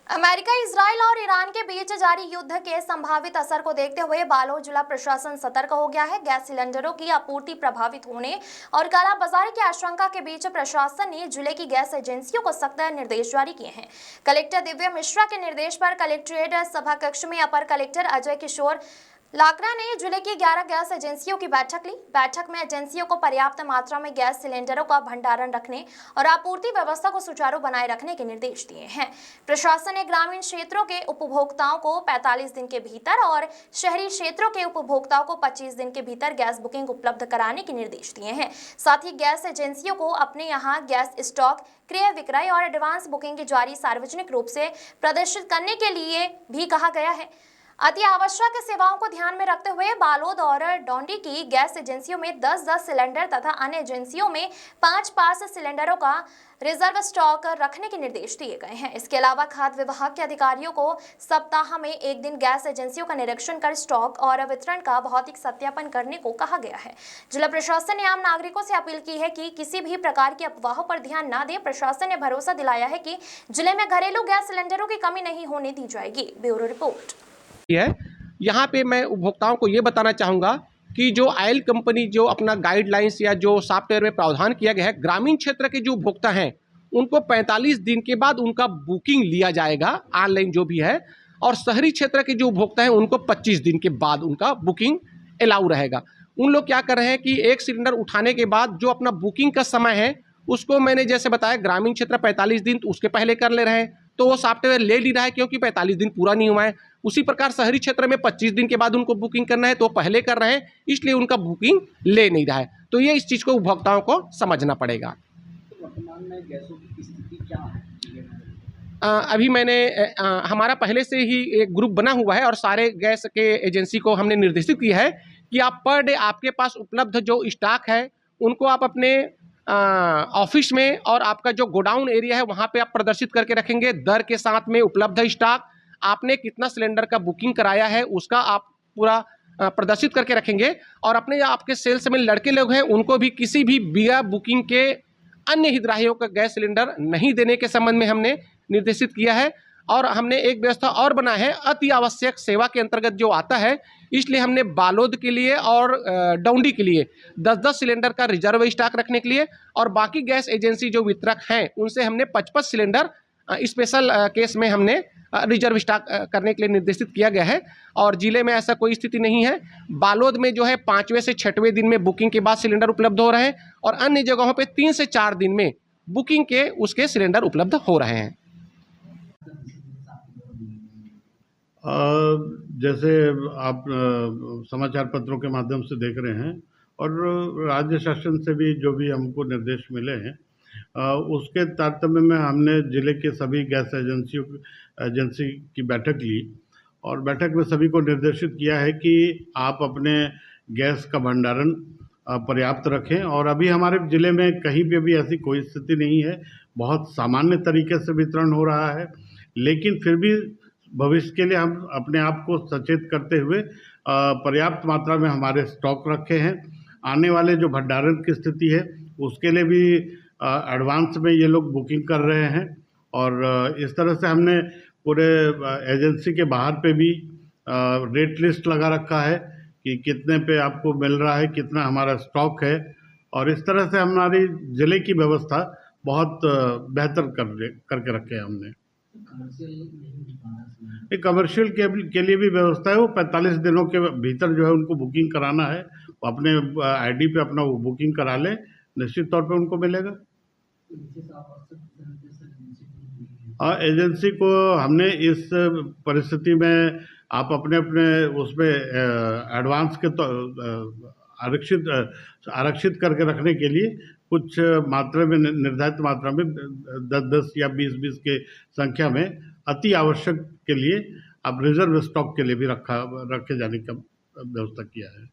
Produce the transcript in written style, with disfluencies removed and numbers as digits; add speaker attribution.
Speaker 1: America, Israel और Iran के बीच जारी युद्ध के संभावित असर को देखते हुए बालोद जिला प्रशासन सतर्क हो गया है। गैस सिलेंडरों की आपूर्ति प्रभावित होने और कालाबाजारी की आशंका के बीच प्रशासन ने जिले की गैस एजेंसियों को सख्त निर्देश जारी किए हैं। कलेक्टर दिव्या मिश्रा के निर्देश पर कलेक्ट्रेट सभाकक्ष में अपर कलेक्टर अजय किशोर लाकड़ा ने जिले की 11 गैस एजेंसियों की बैठक ली। बैठक में एजेंसियों को पर्याप्त मात्रा में गैस सिलेंडरों का भंडारण रखने और आपूर्ति व्यवस्था को सुचारू बनाए रखने के निर्देश दिए हैं। प्रशासन ने ग्रामीण क्षेत्रों के उपभोक्ताओं को 45 दिन के भीतर और शहरी क्षेत्रों के उपभोक्ताओं को 25 दिन के भीतर गैस बुकिंग उपलब्ध कराने के निर्देश दिए हैं। साथ ही गैस एजेंसियों को अपने यहाँ गैस स्टॉक, क्रय विक्रय और एडवांस बुकिंग की जारी सार्वजनिक रूप से प्रदर्शित करने के लिए भी कहा गया है। अति आवश्यक सेवाओं को ध्यान में रखते हुए बालोद और डोंडी की गैस एजेंसियों में 10-10 सिलेंडर तथा अन्य एजेंसियों में 5-5 सिलेंडरों का रिजर्व स्टॉक रखने के निर्देश दिए गए हैं। इसके अलावा खाद्य विभाग के अधिकारियों को सप्ताह में एक दिन गैस एजेंसियों का निरीक्षण कर स्टॉक और वितरण का भौतिक सत्यापन करने को कहा गया है। जिला प्रशासन ने आम नागरिकों से अपील की है कि किसी भी प्रकार की अफवाहों पर ध्यान न दें। प्रशासन ने भरोसा दिलाया है कि जिले में घरेलू गैस सिलेंडरों की कमी नहीं होने दी जाएगी। ब्यूरो रिपोर्ट
Speaker 2: है। यहाँ पे मैं उपभोक्ताओं को ये बताना चाहूँगा कि जो ऑयल कंपनी जो अपना गाइडलाइंस या जो सॉफ्टवेयर में प्रावधान किया गया है, ग्रामीण क्षेत्र के जो उपभोक्ता हैं उनको 45 दिन के बाद उनका बुकिंग लिया जाएगा ऑनलाइन जो भी है, और शहरी क्षेत्र के जो उपभोक्ता हैं उनको 25 दिन के बाद उनका बुकिंग अलाउ रहेगा। उन लोग क्या कर रहे हैं कि एक सिलेंडर उठाने के बाद जो अपना बुकिंग का समय है उसको मैंने जैसे बताया ग्रामीण क्षेत्र 45 दिन तो उसके पहले कर ले रहे हैं, तो वो सॉफ्टवेयर ले ली रहा है क्योंकि 45 दिन पूरा नहीं हुआ है। उसी प्रकार शहरी क्षेत्र में 25 दिन के बाद उनको बुकिंग करना है तो पहले कर रहे हैं, इसलिए उनका बुकिंग ले नहीं रहा है। तो ये इस चीज़ को उपभोक्ताओं को समझना पड़ेगा।
Speaker 3: वर्तमान में गैसों की स्थिति क्या है?
Speaker 2: अभी मैंने हमारा पहले से ही एक ग्रुप बना हुआ है और सारे गैस के एजेंसी को हमने निर्देशित किया है कि आप पर डे आपके पास उपलब्ध जो स्टॉक है उनको आप अपने ऑफिस में और आपका जो गोडाउन एरिया है वहाँ पे आप प्रदर्शित करके रखेंगे। दर के साथ में उपलब्ध स्टॉक, आपने कितना सिलेंडर का बुकिंग कराया है उसका आप पूरा प्रदर्शित करके रखेंगे। और अपने आपके सेल्स में लड़के लोग हैं उनको भी किसी भी बिना बुकिंग के अन्य हितग्राहियों का गैस सिलेंडर नहीं देने के संबंध में हमने निर्देशित किया है। और हमने एक व्यवस्था और बना है अति आवश्यक सेवा के अंतर्गत जो आता है, इसलिए हमने बालोद के लिए और डौंडी के लिए 10-10 सिलेंडर का रिजर्व स्टॉक रखने के लिए और बाकी गैस एजेंसी जो वितरक हैं उनसे हमने 55 सिलेंडर स्पेशल केस में हमने रिजर्व स्टॉक करने के लिए निर्देशित किया गया है। और जिले में ऐसा कोई स्थिति नहीं है। बालोद में जो है 5वें से 6वें दिन में बुकिंग के बाद सिलेंडर उपलब्ध हो रहे हैं और अन्य जगहों पे 3 से 4 दिन में बुकिंग के उसके सिलेंडर उपलब्ध हो रहे हैं।
Speaker 4: जैसे आप समाचार पत्रों के माध्यम से देख रहे हैं और राज्य शासन से भी जो भी हमको निर्देश मिले हैं उसके तारतम्य में हमने जिले के सभी गैस एजेंसी की बैठक ली और बैठक में सभी को निर्देशित किया है कि आप अपने गैस का भंडारण पर्याप्त रखें। और अभी हमारे ज़िले में कहीं पे भी ऐसी कोई स्थिति नहीं है, बहुत सामान्य तरीके से वितरण हो रहा है। लेकिन फिर भी भविष्य के लिए हम अपने आप को सचेत करते हुए पर्याप्त मात्रा में हमारे स्टॉक रखे हैं। आने वाले जो भंडारण की स्थिति है उसके लिए भी एडवांस में ये लोग बुकिंग कर रहे हैं। और इस तरह से हमने पूरे एजेंसी के बाहर पे भी रेट लिस्ट लगा रखा है कि कितने पे आपको मिल रहा है, कितना हमारा स्टॉक है। और इस तरह से हमारी ज़िले की व्यवस्था बहुत बेहतर करके रखे हैं हमने। एक कमर्शियल के लिए भी व्यवस्था है, वो 45 दिनों के भीतर जो है उनको बुकिंग कराना है, अपने आईडी पे अपना वो बुकिंग करा ले, निश्चित तौर पे उनको मिलेगा। एजेंसी को हमने इस परिस्थिति में आप अपने अपने उसमें एडवांस के तो आरक्षित करके रखने के लिए कुछ मात्रा में निर्धारित मात्रा में 10-10 या 20-20 के संख्या में अति आवश्यक के लिए अब रिजर्व स्टॉक के लिए भी रखे जाने का व्यवस्था किया है।